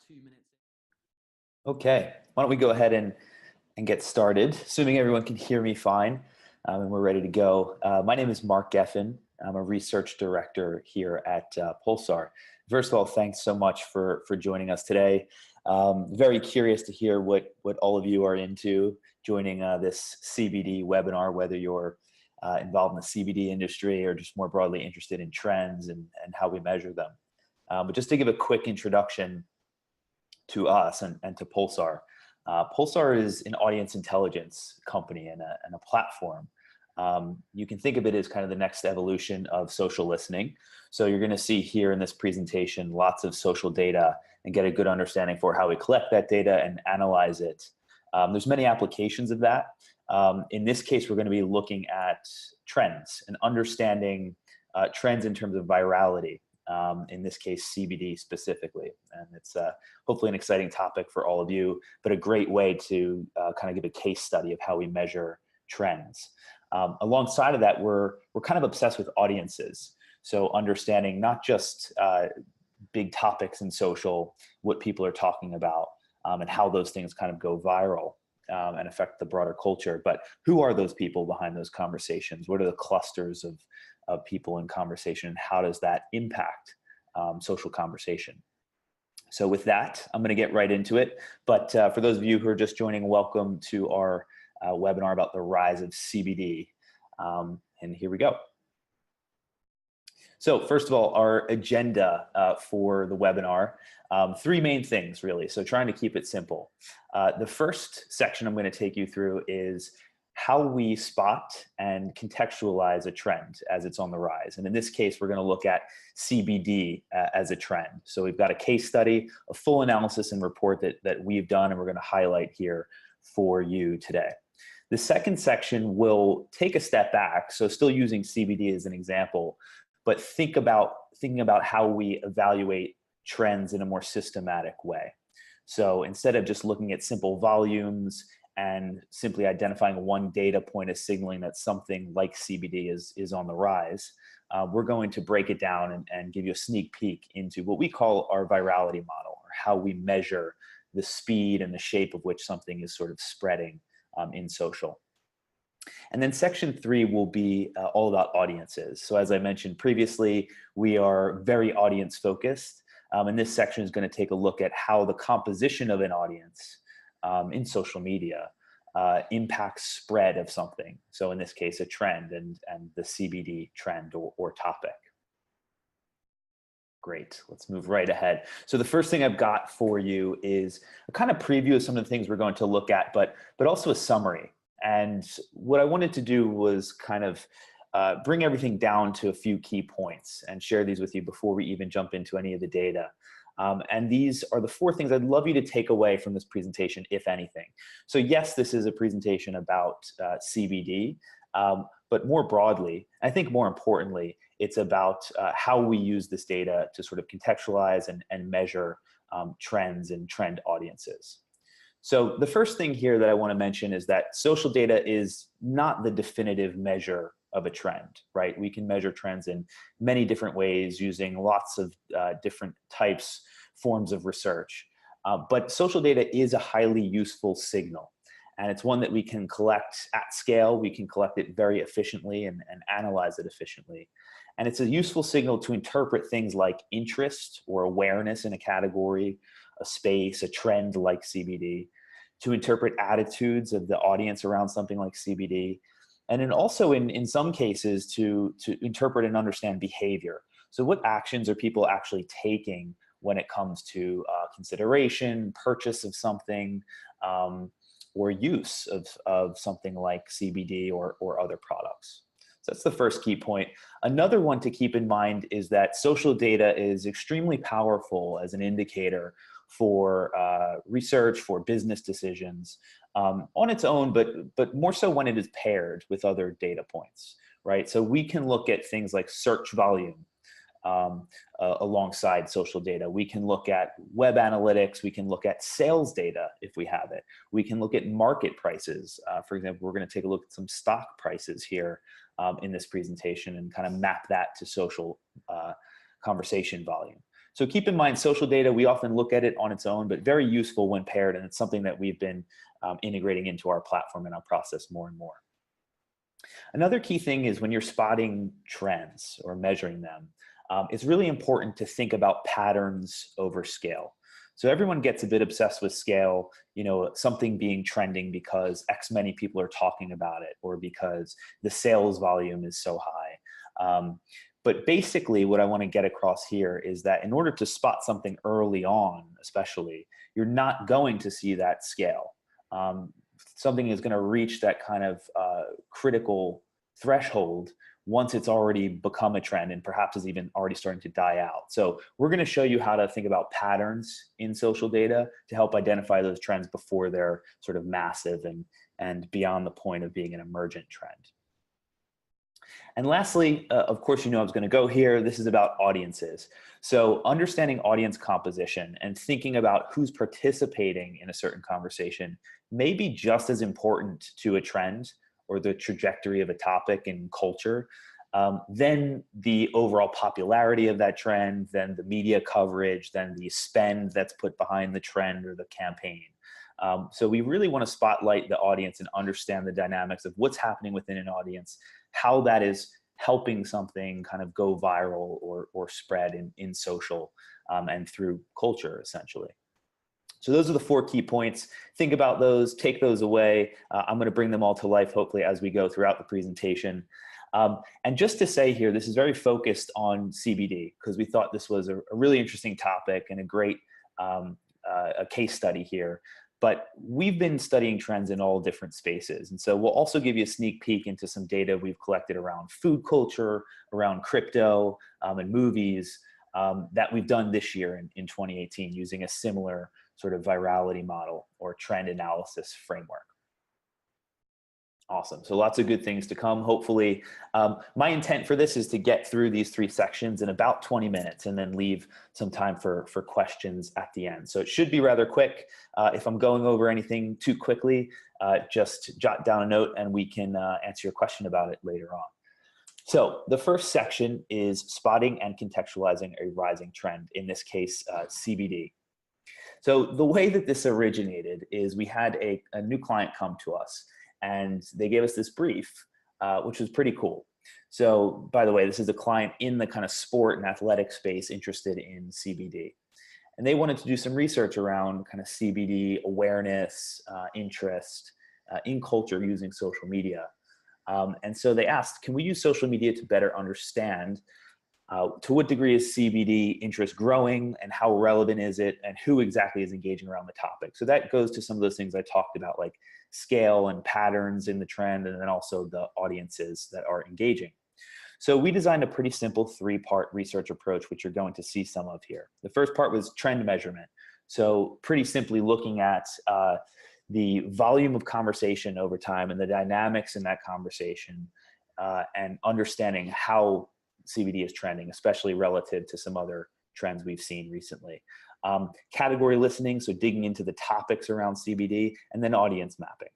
2 minutes. Okay, why don't we go ahead and get started, assuming everyone can hear me fine, and we're ready to go. My name is Mark Geffen. I'm a research director here at Pulsar. First of all, thanks so much for joining us today. Very curious to hear what all of you are into joining this CBD webinar, whether you're involved in the CBD industry or just more broadly interested in trends and how we measure them. But just to give a quick introduction to us and to Pulsar. Pulsar is an audience intelligence company and a platform. You can think of it as kind of the next evolution of social listening. So you're going to see here in this presentation lots of social data and get a good understanding for how we collect that data and analyze it. There's many applications of that. In this case, we're going to be looking at trends and understanding trends in terms of virality. In this case, CBD specifically. And it's hopefully an exciting topic for all of you, but a great way to kind of give a case study of how we measure trends. Alongside of that, we're kind of obsessed with audiences. So understanding not just big topics in social, what people are talking about, and how those things kind of go viral and affect the broader culture, but who are those people behind those conversations? What are the clusters of people in conversation, and how does that impact social conversation? So with that, I'm going to get right into it. But for those of you who are just joining, welcome to our webinar about the rise of CBD. And here we go. So first of all, our agenda for the webinar, three main things really. So trying to keep it simple. The first section I'm going to take you through is how we spot and contextualize a trend as it's on the rise. And in this case, we're going to look at CBD as a trend. So we've got a case study, a full analysis and report that we've done, and we're going to highlight here for you today. The second section will take a step back, so still using CBD as an example, but thinking about how we evaluate trends in a more systematic way. So instead of just looking at simple volumes and simply identifying one data point as signaling that something like CBD is on the rise, we're going to break it down and give you a sneak peek into what we call our virality model, or how we measure the speed and the shape of which something is sort of spreading in social. And then section 3 will be all about audiences. So as I mentioned previously, we are very audience focused. And this section is going to take a look at how the composition of an audience in social media impacts spread of something. So in this case, a trend and the CBD trend or topic. Great, let's move right ahead. So the first thing I've got for you is a kind of preview of some of the things we're going to look at, but also a summary. And what I wanted to do was kind of bring everything down to a few key points and share these with you before we even jump into any of the data. And these are the 4 things I'd love you to take away from this presentation, if anything. So yes, this is a presentation about CBD, but more broadly, I think more importantly, it's about how we use this data to sort of contextualize and measure trends and trend audiences. So the first thing here that I want to mention is that social data is not the definitive measure of a trend, right? We can measure trends in many different ways using lots of different forms of research. But social data is a highly useful signal. And it's one that we can collect at scale. We can collect it very efficiently and analyze it efficiently. And it's a useful signal to interpret things like interest or awareness in a category, a space, a trend like CBD, to interpret attitudes of the audience around something like CBD, and then also in some cases to interpret and understand behavior. So what actions are people actually taking when it comes to consideration, purchase of something, or use of something like CBD or other products. So that's the first key point. Another one to keep in mind is that social data is extremely powerful as an indicator for research, for business decisions on its own, but more so when it is paired with other data points, right? So we can look at things like search volume alongside social data. We can look at web analytics. We can look at sales data if we have it. We can look at market prices. For example, we're going to take a look at some stock prices here in this presentation and kind of map that to social conversation volume. So keep in mind, social data, we often look at it on its own, but very useful when paired. And it's something that we've been integrating into our platform and our process more and more. Another key thing is when you're spotting trends or measuring them, it's really important to think about patterns over scale. So everyone gets a bit obsessed with scale, something being trending because X many people are talking about it or because the sales volume is so high. But basically what I want to get across here is that in order to spot something early on, especially, you're not going to see that scale. Something is going to reach that kind of critical threshold once it's already become a trend and perhaps is even already starting to die out. So we're going to show you how to think about patterns in social data to help identify those trends before they're sort of massive and beyond the point of being an emergent trend. And lastly, of course, I was going to go here. This is about audiences. So understanding audience composition and thinking about who's participating in a certain conversation may be just as important to a trend or the trajectory of a topic in culture, then the overall popularity of that trend, then the media coverage, then the spend that's put behind the trend or the campaign. So we really want to spotlight the audience and understand the dynamics of what's happening within an audience, how that is helping something kind of go viral or spread in social and through culture, essentially. So those are the 4 key points. Think about those, take those away. I'm going to bring them all to life, hopefully, as we go throughout the presentation. And just to say here, this is very focused on CBD because we thought this was a really interesting topic and a great a case study here. But we've been studying trends in all different spaces. And so we'll also give you a sneak peek into some data we've collected around food culture, around crypto, and movies that we've done this year in 2018 using a similar sort of virality model or trend analysis framework. Awesome. So lots of good things to come, hopefully. My intent for this is to get through these 3 sections in about 20 minutes and then leave some time for questions at the end. So it should be rather quick. If I'm going over anything too quickly, just jot down a note and we can answer your question about it later on. So the first section is spotting and contextualizing a rising trend, in this case, CBD. So the way that this originated is we had a new client come to us and they gave us this brief, which was pretty cool. So by the way, this is a client in the kind of sport and athletic space interested in CBD. And they wanted to do some research around kind of CBD awareness, interest in culture using social media. And so they asked, can we use social media to better understand to what degree is CBD interest growing and how relevant is it and who exactly is engaging around the topic? So that goes to some of those things I talked about, like scale and patterns in the trend, and then also the audiences that are engaging. So we designed a pretty simple 3-part research approach, which you're going to see some of here. The first part was trend measurement. So pretty simply looking at the volume of conversation over time and the dynamics in that conversation and understanding how CBD is trending, especially relative to some other trends we've seen recently. Category listening, so digging into the topics around CBD, and then audience mapping.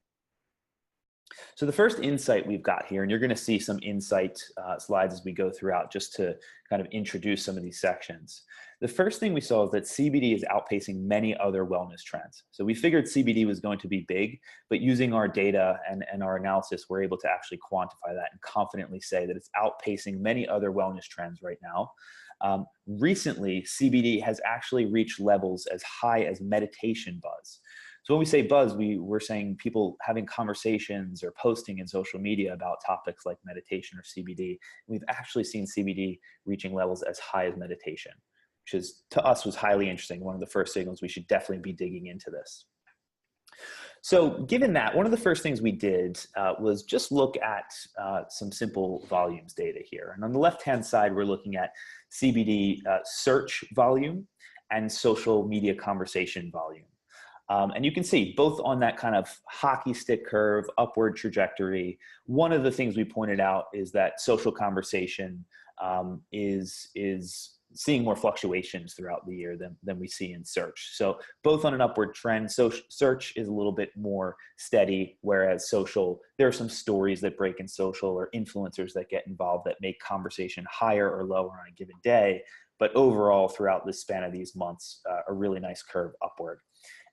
So the first insight we've got here, and you're going to see some insight slides as we go throughout just to kind of introduce some of these sections. The first thing we saw is that CBD is outpacing many other wellness trends. So we figured CBD was going to be big, but using our data and our analysis, we're able to actually quantify that and confidently say that it's outpacing many other wellness trends right now. Recently, CBD has actually reached levels as high as meditation buzz. So when we say buzz, we're saying people having conversations or posting in social media about topics like meditation or CBD. We've actually seen CBD reaching levels as high as meditation, which is, to us, was highly interesting. One of the first signals we should definitely be digging into this. So given that, one of the first things we did was just look at some simple volumes data here. And on the left-hand side, we're looking at CBD search volume and social media conversation volume. And you can see both on that kind of hockey stick curve, upward trajectory. One of the things we pointed out is that social conversation is seeing more fluctuations throughout the year than we see in search. So both on an upward trend, so search is a little bit more steady, whereas social, there are some stories that break in social or influencers that get involved that make conversation higher or lower on a given day. but overall throughout the span of these months, a really nice curve upward.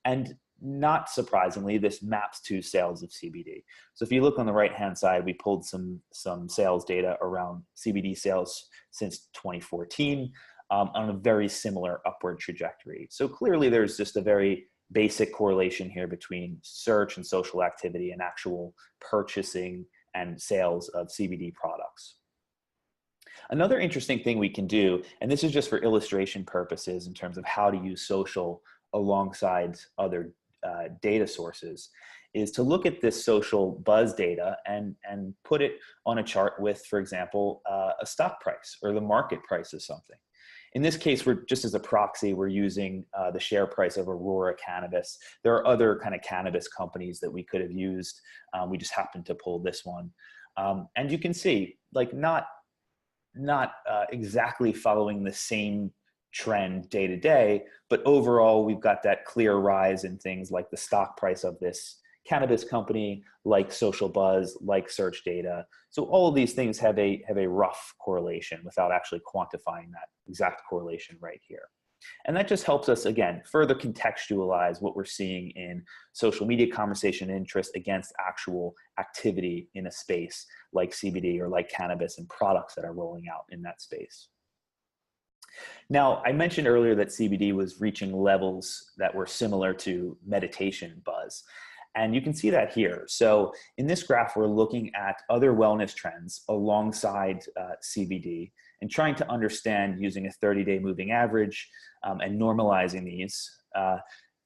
And not surprisingly, this maps to sales of CBD. So if you look on the right-hand side, we pulled some sales data around CBD sales since 2014 on a very similar upward trajectory. So clearly there's just a very basic correlation here between search and social activity and actual purchasing and sales of CBD products. Another interesting thing we can do, and this is just for illustration purposes in terms of how to use social alongside other data sources, is to look at this social buzz data and put it on a chart with, for example, a stock price or the market price of something. In this case, we're just as a proxy, we're using the share price of Aurora Cannabis. There are other kind of cannabis companies that we could have used. We just happened to pull this one. And you can see, like, not exactly following the same trend day to day, but overall we've got that clear rise in things like the stock price of this cannabis company, like social buzz, like search data. So all of these things have a rough correlation without actually quantifying that exact correlation right here. And that just helps us, again, further contextualize what we're seeing in social media conversation interest against actual activity in a space like CBD or like cannabis and products that are rolling out in that space. Now, I mentioned earlier that CBD was reaching levels that were similar to meditation buzz. And you can see that here. So in this graph, we're looking at other wellness trends alongside CBD and trying to understand, using a 30-day moving average and normalizing these,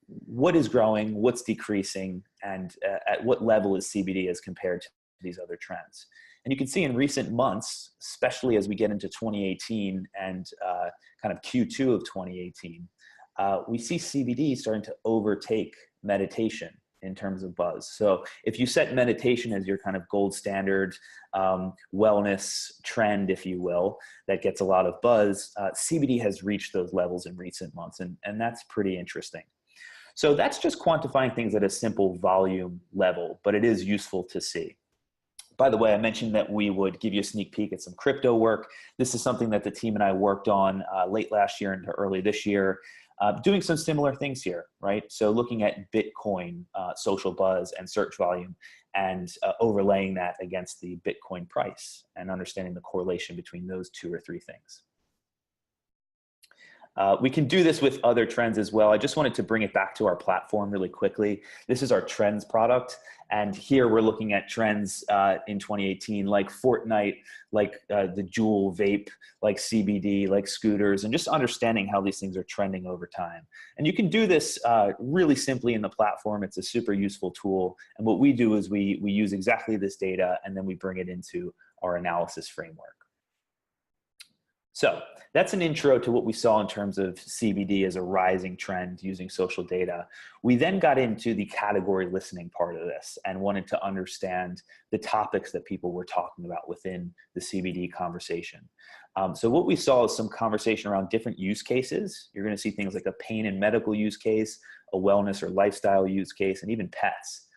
what is growing, what's decreasing, and at what level is CBD as compared to these other trends. And you can see in recent months, especially as we get into 2018 and kind of Q2 of 2018, we see CBD starting to overtake meditation in terms of buzz. So if you set meditation as your kind of gold standard wellness trend, if you will, that gets a lot of buzz, CBD has reached those levels in recent months, and that's pretty interesting. So that's just quantifying things at a simple volume level, but it is useful to see. By the way, I mentioned that we would give you a sneak peek at some crypto work. This is something that the team and I worked on late last year into early this year, doing some similar things here, right? So looking at Bitcoin, social buzz, and search volume, and overlaying that against the Bitcoin price and understanding the correlation between those two or three things. We can do this with other trends as well. I just wanted to bring it back to our platform really quickly. This is our trends product. And here we're looking at trends in 2018, like Fortnite, like the Juul vape, like CBD, like scooters, and just understanding how these things are trending over time. And you can do this really simply in the platform. It's a super useful tool. And what we do is we use exactly this data, and then we bring it into our analysis framework. So that's an intro to what we saw in terms of CBD as a rising trend using social data. We then got into the category listening part of this and wanted to understand the topics that people were talking about within the CBD conversation. So what we saw is some conversation around different use cases. You're going to see things like a pain and medical use case, a wellness or lifestyle use case, and even pets.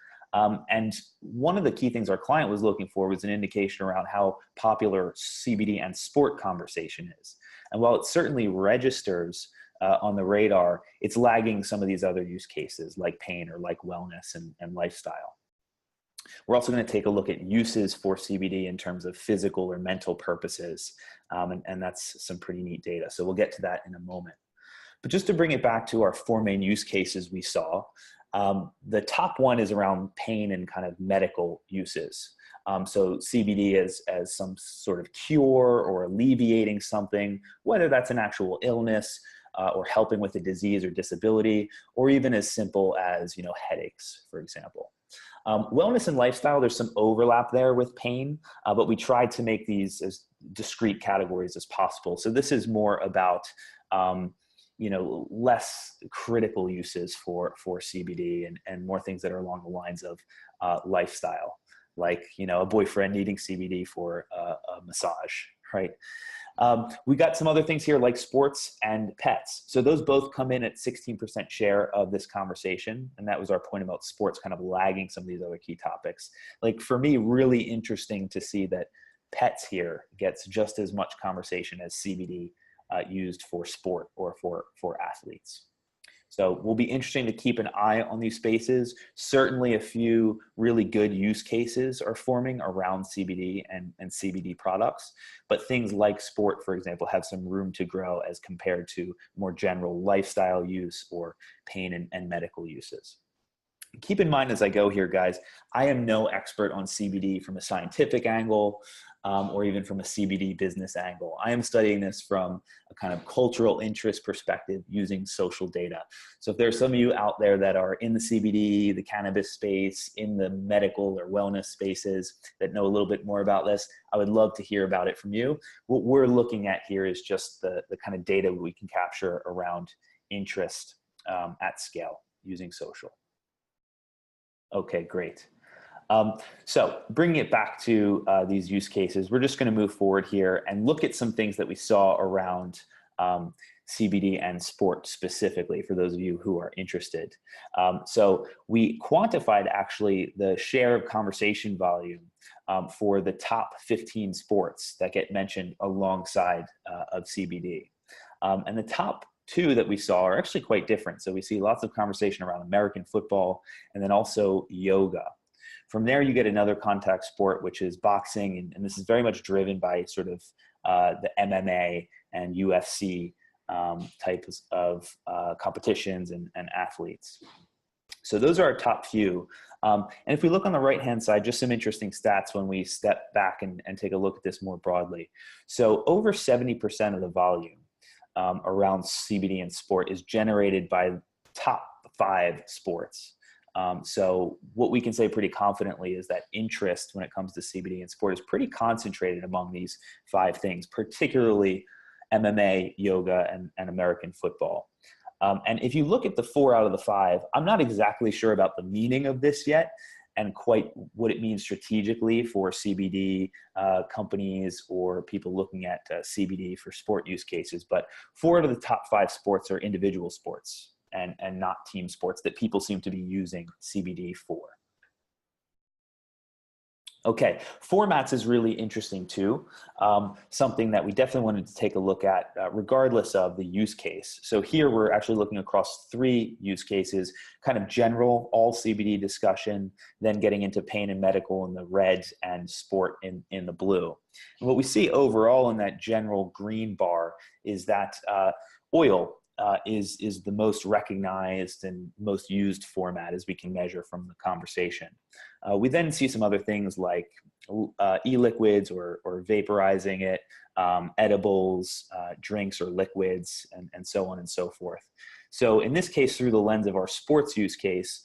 And one of the key things our client was looking for was an indication around how popular CBD and sport conversation is. And while it certainly registers on the radar, it's lagging some of these other use cases like pain or like wellness and lifestyle. We're also going to take a look at uses for CBD in terms of physical or mental purposes. And that's some pretty neat data. So we'll get to that in a moment. But just to bring it back to our four main use cases we saw, the top one is around pain and kind of medical uses. So CBD as some sort of cure or alleviating something, whether that's an actual illness or helping with a disease or disability, or even as simple as, headaches, for example. Wellness and lifestyle, there's some overlap there with pain, but we tried to make these as discrete categories as possible. So this is more about less critical uses for CBD and more things that are along the lines of lifestyle, like, a boyfriend needing CBD for a massage, right? We got some other things here like sports and pets. So those both come in at 16% share of this conversation. And that was our point about sports kind of lagging some of these other key topics. Like, for me, really interesting to see that pets here gets just as much conversation as CBD used for sport or for athletes. So will be interesting to keep an eye on these spaces. Certainly a few really good use cases are forming around CBD and CBD products, but things like sport, for example, have some room to grow as compared to more general lifestyle use or pain and medical uses. Keep in mind as I go here, guys, I am no expert on CBD from a scientific angle or even from a CBD business angle. I am studying this from a kind of cultural interest perspective using social data. So if there's some of you out there that are in the CBD, the cannabis space, in the medical or wellness spaces that know a little bit more about this, I would love to hear about it from you. What we're looking at here is just the kind of data we can capture around interest at scale using social. Okay, great. So bringing it back to these use cases, we're just going to move forward here and look at some things that we saw around CBD and sport specifically for those of you who are interested. So we quantified actually the share of conversation volume for the top 15 sports that get mentioned alongside of CBD. And the top two that we saw are actually quite different. So we see lots of conversation around American football and then also yoga. From there, you get another contact sport, which is boxing. And this is very much driven by sort of the MMA and UFC types of competitions and athletes. So those are our top few. And if we look on the right-hand side, just some interesting stats when we step back and take a look at this more broadly. So over 70% of the volume around CBD and sport is generated by top 5 sports. So what we can say pretty confidently is that interest when it comes to CBD and sport is pretty concentrated among these 5 things, particularly MMA, yoga, and American football. And if you look at the 4 out of the 5, I'm not exactly sure about the meaning of this yet and quite what it means strategically for CBD companies or people looking at CBD for sport use cases. But 4 out of the top 5 sports are individual sports and not team sports that people seem to be using CBD for. Okay, formats is really interesting too. Something that we definitely wanted to take a look at regardless of the use case. So here we're actually looking across 3 use cases, kind of general, all CBD discussion, then getting into pain and medical in the red and sport in the blue. And what we see overall in that general green bar is that oil is the most recognized and most used format as we can measure from the conversation. We then see some other things like e-liquids or vaporizing it, edibles, drinks or liquids, and so on and so forth. So in this case, through the lens of our sports use case,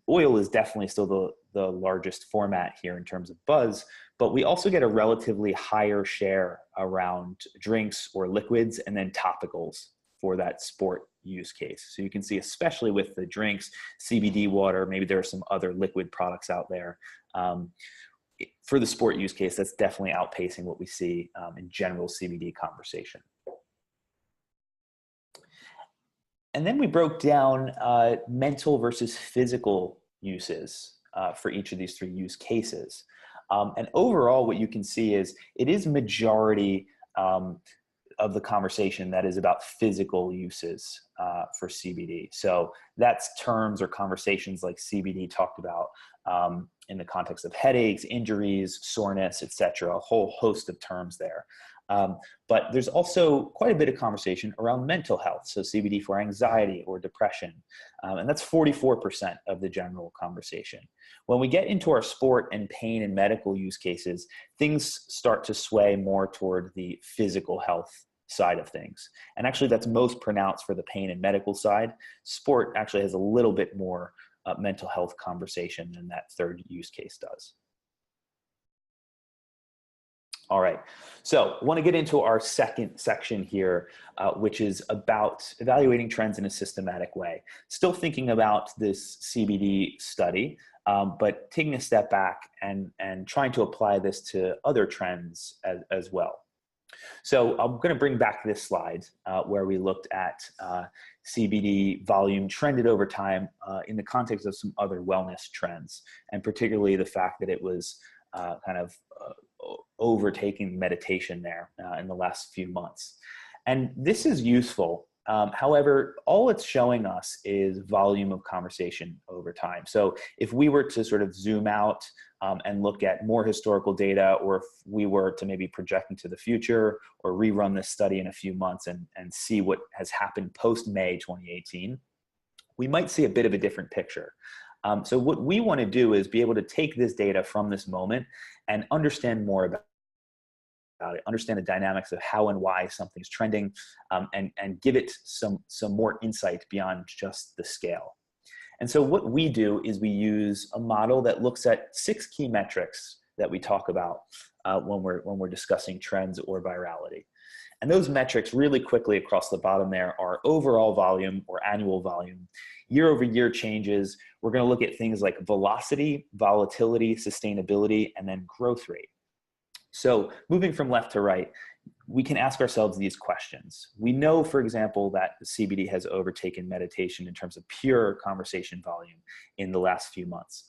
oil is definitely still the largest format here in terms of buzz, but we also get a relatively higher share around drinks or liquids and then topicals for that sport use case. So you can see, especially with the drinks, CBD water, maybe there are some other liquid products out there. For the sport use case, that's definitely outpacing what we see in general CBD conversation. And then we broke down mental versus physical uses for each of these 3 use cases. And overall, what you can see is it is majority of the conversation that is about physical uses for CBD. So that's terms or conversations like CBD talked about in the context of headaches, injuries, soreness, etc., a whole host of terms there. But there's also quite a bit of conversation around mental health, so CBD for anxiety or depression, and that's 44% of the general conversation. When we get into our sport and pain and medical use cases, things start to sway more toward the physical health side of things. And actually that's most pronounced for the pain and medical side. Sport actually has a little bit more mental health conversation than that 3rd use case does. All right, so I want to get into our second section here, which is about evaluating trends in a systematic way. Still thinking about this CBD study, but taking a step back and trying to apply this to other trends as well. So I'm going to bring back this slide where we looked at CBD volume trended over time in the context of some other wellness trends, and particularly the fact that it was kind of overtaking meditation there in the last few months. And this is useful. However, all it's showing us is volume of conversation over time. So if we were to sort of zoom out and look at more historical data, or if we were to maybe project into the future or rerun this study in a few months and see what has happened post-May 2018, we might see a bit of a different picture. So what we want to do is be able to take this data from this moment and understand more about it, understand the dynamics of how and why something's trending, and give it some more insight beyond just the scale. And so what we do is we use a model that looks at 6 key metrics that we talk about when we're discussing trends or virality. And those metrics really quickly across the bottom there are overall volume or annual volume, year-over-year changes. We're going to look at things like velocity, volatility, sustainability, and then growth rate. So moving from left to right, we can ask ourselves these questions. We know, for example, that CBD has overtaken meditation in terms of pure conversation volume in the last few months.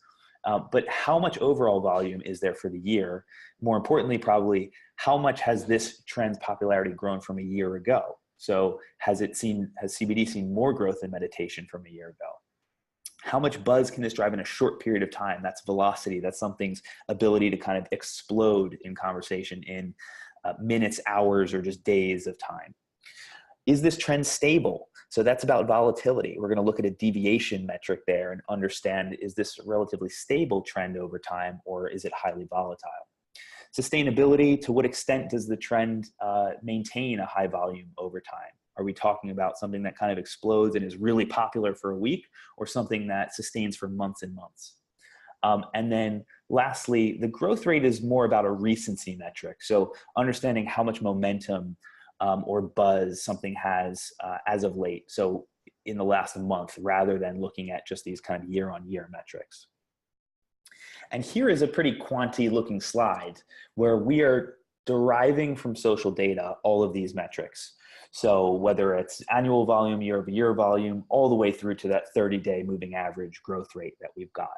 But how much overall volume is there for the year? More importantly, probably, how much has this trend's popularity grown from a year ago? So has CBD seen more growth in meditation from a year ago? How much buzz can this drive in a short period of time? That's velocity. That's something's ability to kind of explode in conversation in minutes, hours, or just days of time. Is this trend stable? So that's about volatility. We're going to look at a deviation metric there and understand, is this a relatively stable trend over time, or is it highly volatile? Sustainability, to what extent does the trend maintain a high volume over time? Are we talking about something that kind of explodes and is really popular for a week, or something that sustains for months and months? And then lastly, the growth rate is more about a recency metric. So understanding how much momentum or buzz something has as of late. So in the last month, rather than looking at just these kind of year-on-year metrics. And here is a pretty quantity looking slide where we are deriving from social data all of these metrics. So whether it's annual volume, year-over-year volume, all the way through to that 30-day moving average growth rate that we've got.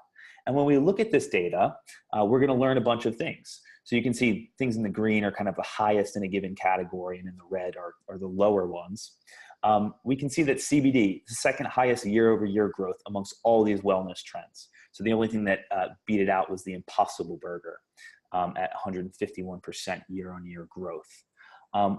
And when we look at this data, we're going to learn a bunch of things. So you can see things in the green are kind of the highest in a given category, and in the red are the lower ones. We can see that CBD is the second highest year-over-year growth amongst all these wellness trends. So the only thing that beat it out was the Impossible Burger at 151% year-on-year growth.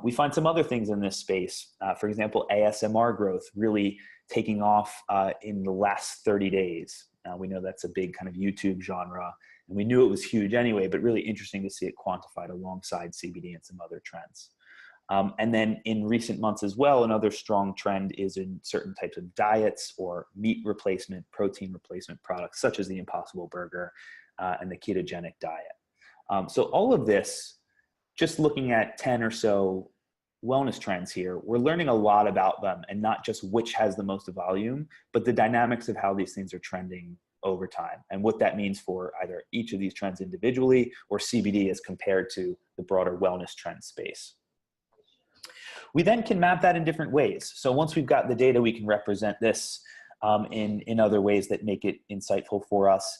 We find some other things in this space. For example, ASMR growth really taking off in the last 30 days. We know that's a big kind of YouTube genre, and we knew it was huge anyway, but really interesting to see it quantified alongside CBD and some other trends. And then in recent months as well, another strong trend is in certain types of diets or meat replacement, protein replacement products, such as the Impossible Burger and the ketogenic diet. So all of this, just looking at 10 or so wellness trends here, we're learning a lot about them, and not just which has the most volume, but the dynamics of how these things are trending over time and what that means for either each of these trends individually or CBD as compared to the broader wellness trend space. We then can map that in different ways. So once we've got the data, we can represent this in other ways that make it insightful for us.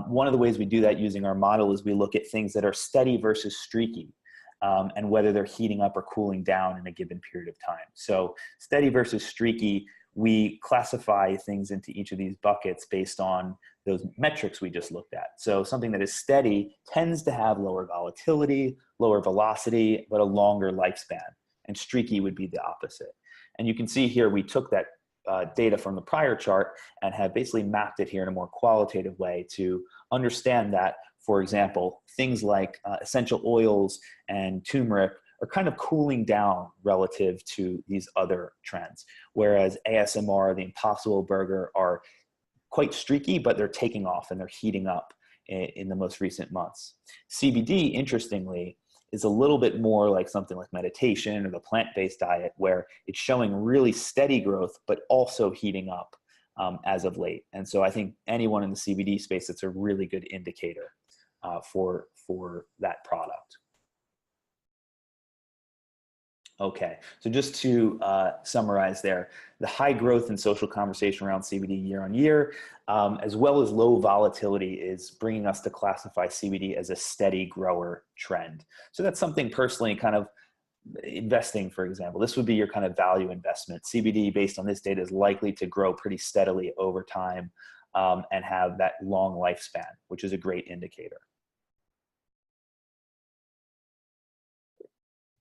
One of the ways we do that using our model is we look at things that are steady versus streaky. And whether they're heating up or cooling down in a given period of time. So steady versus streaky, we classify things into each of these buckets based on those metrics we just looked at. So something that is steady tends to have lower volatility, lower velocity, but a longer lifespan. And streaky would be the opposite. And you can see here we took that data from the prior chart and have basically mapped it here in a more qualitative way to understand that, for example, things like essential oils and turmeric are kind of cooling down relative to these other trends, whereas ASMR, the Impossible Burger, are quite streaky, but they're taking off and they're heating up in the most recent months. CBD, interestingly, is a little bit more like something like meditation or the plant-based diet, where it's showing really steady growth, but also heating up as of late. And so I think anyone in the CBD space, it's a really good indicator for that product. Okay, so just to summarize there, the high growth in social conversation around CBD year on year, as well as low volatility, is bringing us to classify CBD as a steady grower trend. So that's something personally kind of investing, for example, this would be your kind of value investment. CBD, based on this data, is likely to grow pretty steadily over time and have that long lifespan, which is a great indicator.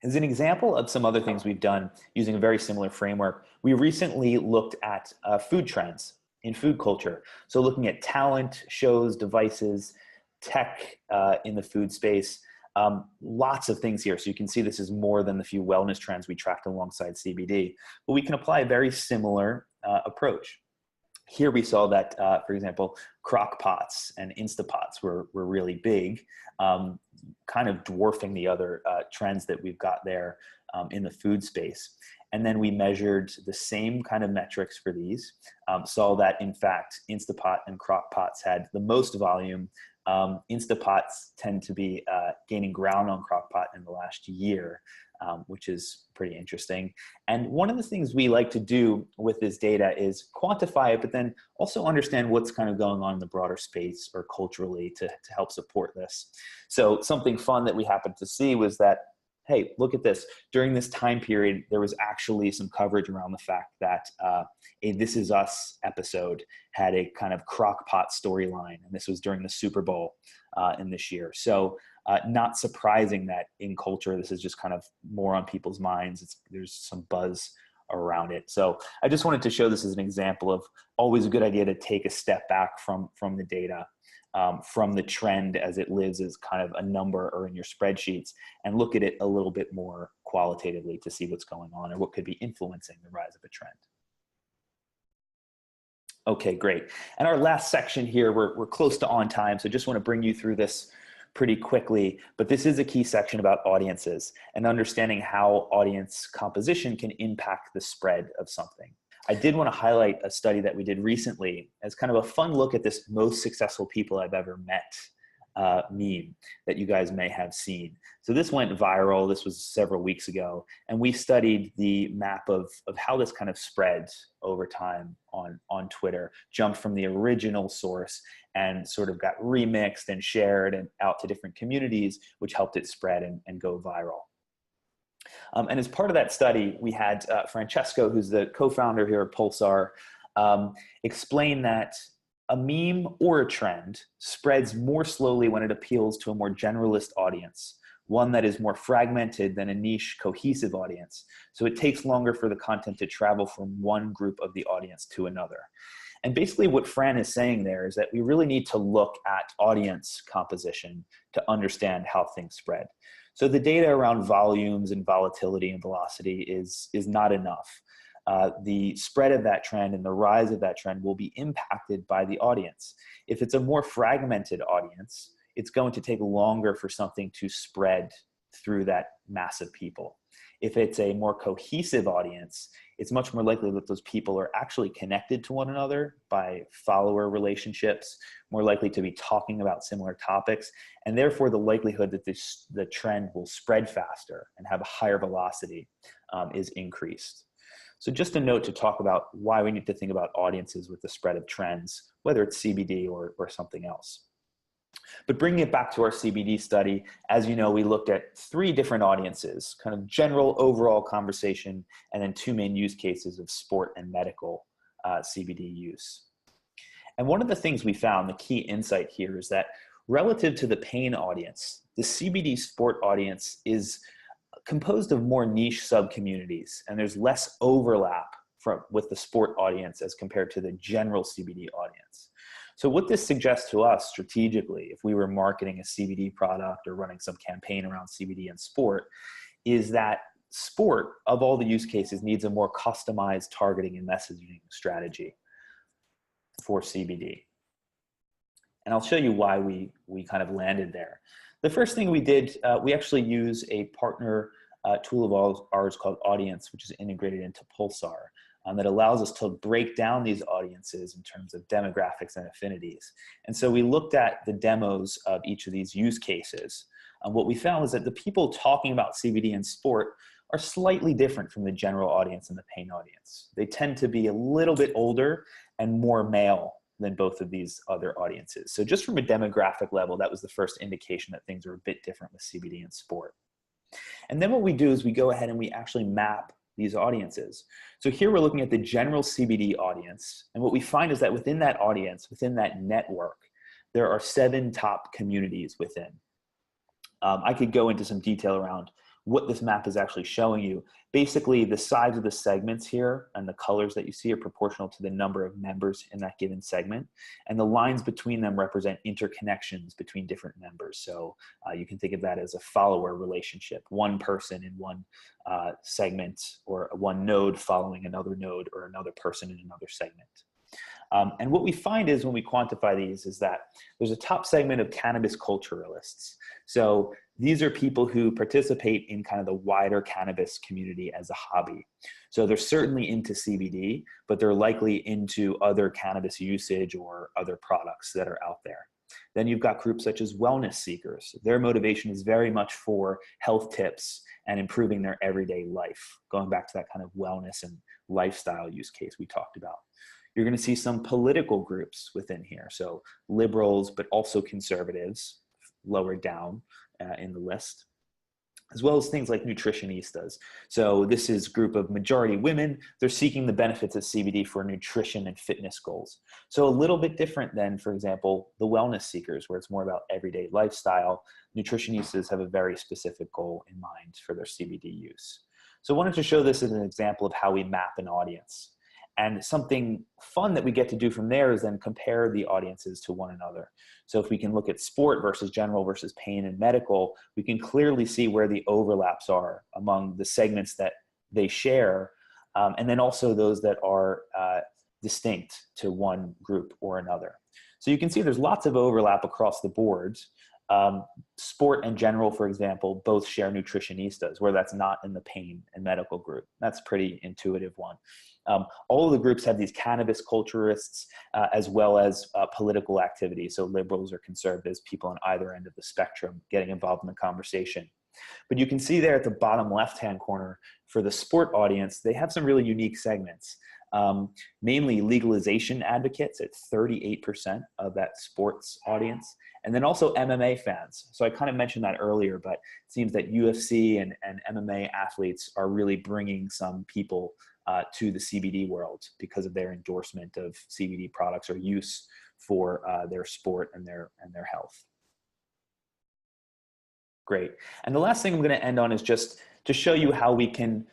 As an example of some other things we've done using a very similar framework, we recently looked at food trends in food culture. So looking at talent, shows, devices, tech in the food space, lots of things here. So you can see this is more than the few wellness trends we tracked alongside CBD, but we can apply a very similar approach. Here we saw that, for example, crock pots and Instapots were really big, kind of dwarfing the other trends that we've got there in the food space. And then we measured the same kind of metrics for these, saw that in fact, Instapot and crock pots had the most volume. Instapots tend to be gaining ground on crock pot in the last year, which is pretty interesting. And one of the things we like to do with this data is quantify it, but then also understand what's kind of going on in the broader space or culturally to help support this. So something fun that we happened to see was that, hey, look at this. During this time period, there was actually some coverage around the fact that a This Is Us episode had a kind of crock pot storyline, and this was during the Super Bowl in this year. So not surprising that in culture, this is just kind of more on people's minds. There's some buzz around it. So I just wanted to show this as an example of always a good idea to take a step back from the data, from the trend as it lives as kind of a number or in your spreadsheets, and look at it a little bit more qualitatively to see what's going on or what could be influencing the rise of a trend. Okay, great. And our last section here, we're close to on time, so just want to bring you through this pretty quickly, but this is a key section about audiences and understanding how audience composition can impact the spread of something. I did want to highlight a study that we did recently as kind of a fun look at this most successful people I've ever met meme that you guys may have seen. So this went viral. This was several weeks ago. And we studied the map of how this kind of spread over time on Twitter, jumped from the original source and sort of got remixed and shared and out to different communities, which helped it spread and go viral. And as part of that study, we had Francesco, who's the co-founder here at Pulsar, explain that a meme or a trend spreads more slowly when it appeals to a more generalist audience, one that is more fragmented than a niche cohesive audience. So it takes longer for the content to travel from one group of the audience to another. And basically what Fran is saying there is that we really need to look at audience composition to understand how things spread. So the data around volumes and volatility and velocity is not enough. The spread of that trend and the rise of that trend will be impacted by the audience. If it's a more fragmented audience, it's going to take longer for something to spread through that mass of people. If it's a more cohesive audience, it's much more likely that those people are actually connected to one another by follower relationships, more likely to be talking about similar topics, and therefore the likelihood that the trend will spread faster and have a higher velocity is increased. So just a note to talk about why we need to think about audiences with the spread of trends, whether it's CBD or something else. But bringing it back to our CBD study, as you know, we looked at 3 different audiences, kind of general overall conversation, and then 2 main use cases of sport and medical CBD use. And one of the things we found, the key insight here, is that relative to the pain audience, the CBD sport audience is composed of more niche sub-communities, and there's less overlap with the sport audience as compared to the general CBD audience. So what this suggests to us strategically, if we were marketing a CBD product or running some campaign around CBD and sport, is that sport, of all the use cases, needs a more customized targeting and messaging strategy for CBD. And I'll show you why we kind of landed there. The first thing we did, we actually use a partner tool of ours called Audience, which is integrated into Pulsar, that allows us to break down these audiences in terms of demographics and affinities. And so we looked at the demos of each of these use cases. What we found was that the people talking about CBD and sport are slightly different from the general audience and the pain audience. They tend to be a little bit older and more male than both of these other audiences. So just from a demographic level, that was the first indication that things are a bit different with CBD and sport. And then what we do is we go ahead and we actually map these audiences. So here we're looking at the general CBD audience. And what we find is that within that audience, within that network, there are 7 top communities within. I could go into some detail around what this map is actually showing you. Basically, the size of the segments here and the colors that you see are proportional to the number of members in that given segment. And the lines between them represent interconnections between different members. So you can think of that as a follower relationship, one person in one segment, or one node following another node, or another person in another segment. And what we find is when we quantify these is that there's a top segment of cannabis culturalists. So these are people who participate in kind of the wider cannabis community as a hobby. So they're certainly into CBD, but they're likely into other cannabis usage or other products that are out there. Then you've got groups such as wellness seekers. Their motivation is very much for health tips and improving their everyday life, going back to that kind of wellness and lifestyle use case we talked about. You're going to see some political groups within here. So liberals, but also conservatives, lower down in the list, as well as things like nutritionistas. So this is a group of majority women. They're seeking the benefits of CBD for nutrition and fitness goals. So a little bit different than, for example, the wellness seekers, where it's more about everyday lifestyle. Nutritionistas have a very specific goal in mind for their CBD use. So I wanted to show this as an example of how we map an audience. And something fun that we get to do from there is then compare the audiences to one another. So if we can look at sport versus general versus pain and medical, we can clearly see where the overlaps are among the segments that they share, and then also those that are distinct to one group or another. So you can see there's lots of overlap across the board. Sport and general, for example, both share nutritionistas, where that's not in the pain and medical group. That's a pretty intuitive one. All of the groups have these cannabis culturists, as well as political activity. So liberals or conservatives, people on either end of the spectrum getting involved in the conversation. But you can see there at the bottom left-hand corner, for the sport audience, they have some really unique segments. Mainly legalization advocates at 38% of that sports audience, and then also MMA fans. So I kind of mentioned that earlier, but it seems that UFC and MMA athletes are really bringing some people to the CBD world because of their endorsement of CBD products or use for their sport and their health. Great. And the last thing I'm going to end on is just to show you how we can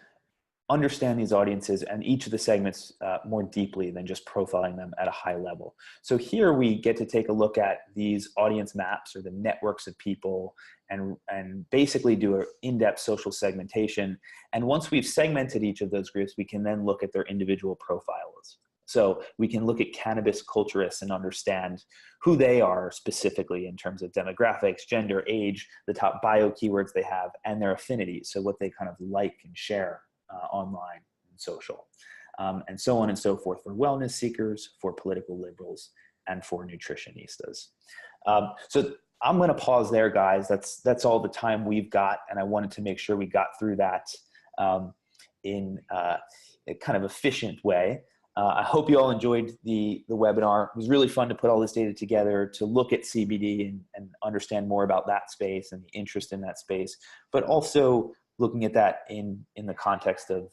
understand these audiences and each of the segments more deeply than just profiling them at a high level. So here we get to take a look at these audience maps, or the networks of people, and basically do an in-depth social segmentation. And once we've segmented each of those groups, we can then look at their individual profiles. So we can look at cannabis culturists and understand who they are specifically in terms of demographics, gender, age, the top bio keywords they have, and their affinities. So what they kind of like and share online and social, and so on and so forth, for wellness seekers, for political liberals, and for nutritionistas. So I'm going to pause there, guys. That's all the time we've got, and I wanted to make sure we got through that in a kind of efficient way. I hope you all enjoyed the webinar. It was really fun to put all this data together, to look at CBD and understand more about that space and the interest in that space, but also looking at that in the context of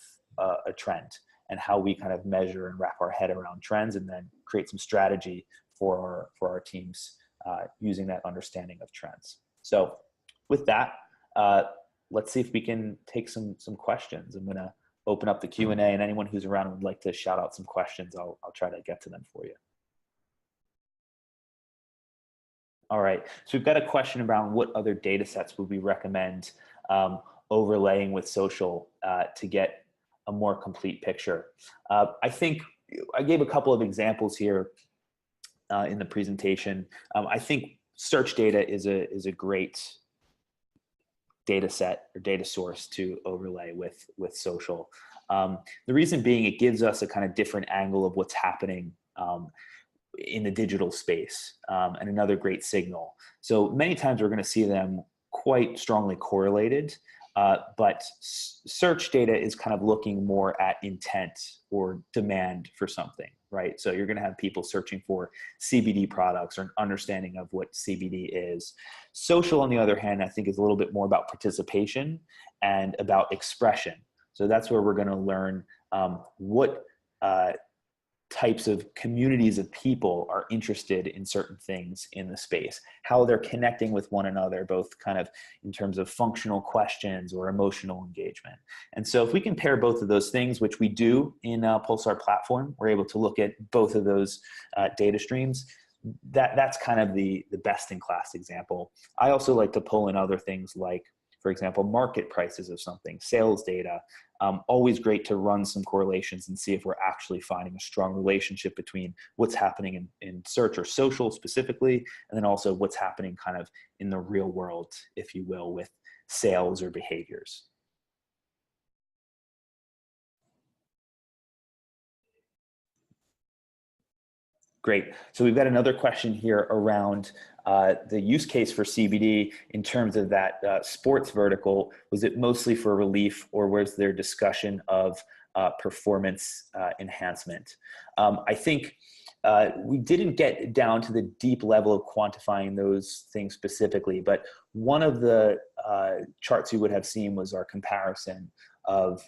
a trend, and how we kind of measure and wrap our head around trends, and then create some strategy for our teams using that understanding of trends. So with that, let's see if we can take some questions. I'm going to open up the Q&A, and anyone who's around and would like to shout out some questions, I'll try to get to them for you. All right, so we've got a question around what other data sets would we recommend overlaying with social to get a more complete picture. I think I gave a couple of examples here in the presentation. I think search data is a great data set or data source to overlay with social. The reason being, it gives us a kind of different angle of what's happening in the digital space, and another great signal. So many times we're going to see them quite strongly correlated, But search data is kind of looking more at intent or demand for something, right? So you're going to have people searching for CBD products or an understanding of what CBD is. Social, on the other hand, I think is a little bit more about participation and about expression. So that's where we're going to learn what types of communities of people are interested in certain things in the space, how they're connecting with one another, both kind of in terms of functional questions or emotional engagement. And so if we can pair both of those things, which we do in Pulsar platform, we're able to look at both of those data streams. That's kind of the best in class example. I also like to pull in other things like, for example, market prices of something, sales data. Always great to run some correlations and see if we're actually finding a strong relationship between what's happening in search or social specifically, and then also what's happening kind of in the real world, if you will, with sales or behaviors. Great. So we've got another question here around the use case for CBD in terms of that sports vertical. Was it mostly for relief, or was there discussion of performance enhancement? I think we didn't get down to the deep level of quantifying those things specifically, but one of the charts you would have seen was our comparison of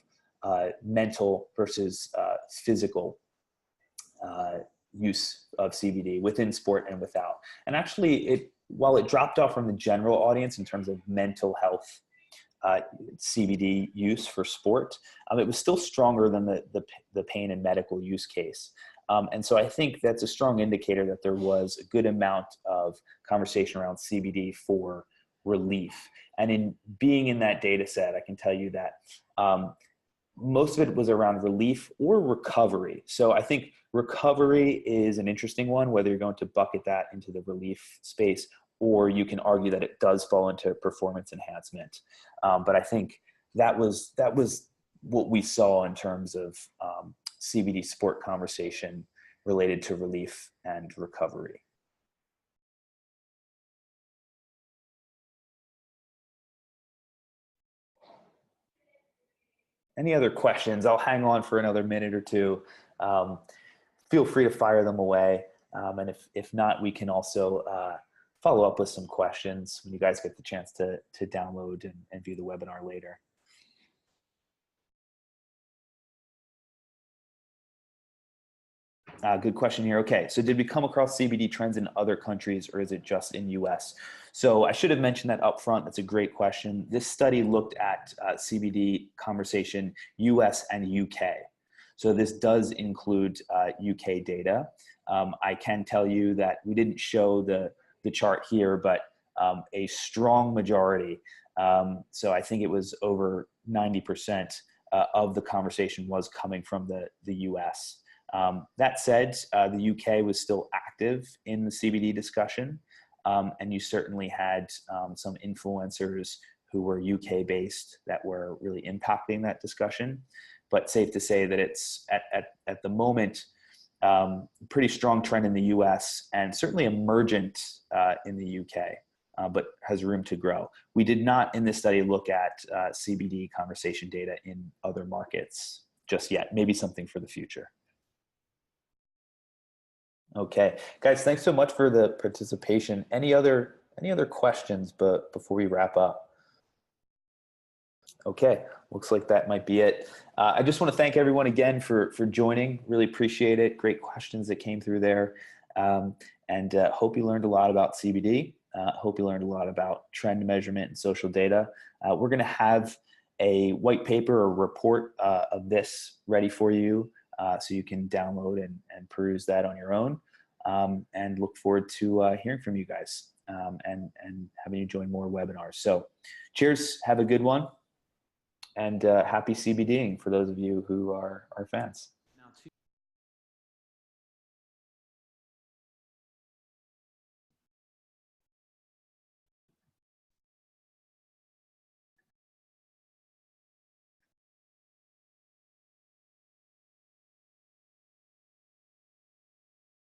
mental versus physical use of CBD within sport and without. And actually, while it dropped off from the general audience in terms of mental health CBD use for sport, it was still stronger than the pain and medical use case. And so I think that's a strong indicator that there was a good amount of conversation around CBD for relief. And in being in that data set, I can tell you that most of it was around relief or recovery. So I think recovery is an interesting one, whether you're going to bucket that into the relief space, or you can argue that it does fall into performance enhancement. But I think that was what we saw in terms of CBD sport conversation related to relief and recovery. Any other questions? I'll hang on for another minute or two. Feel free to fire them away. And if not, we can also follow up with some questions when you guys get the chance to download and view the webinar later. Good question here. Okay, so did we come across CBD trends in other countries, or is it just in US? So I should have mentioned that up front. That's a great question. This study looked at CBD conversation US and UK. So this does include UK data. I can tell you that we didn't show the chart here, but a strong majority. So I think it was over 90% of the conversation was coming from the US. That said, the UK was still active in the CBD discussion, and you certainly had some influencers who were UK based that were really impacting that discussion. But safe to say that it's at the moment pretty strong trend in the US and certainly emergent in the UK, but has room to grow. We did not in this study look at CBD conversation data in other markets just yet. Maybe something for the future. Okay, guys, thanks so much for the participation. Any other questions before we wrap up? Okay, looks like that might be it. I just want to thank everyone again for joining. Really appreciate it. Great questions that came through there. And hope you learned a lot about CBD. Hope you learned a lot about trend measurement and social data. We're going to have a white paper or report of this ready for you, so you can download and peruse that on your own. And look forward to hearing from you guys and having you join more webinars. So cheers, have a good one, and happy CBDing for those of you who are fans.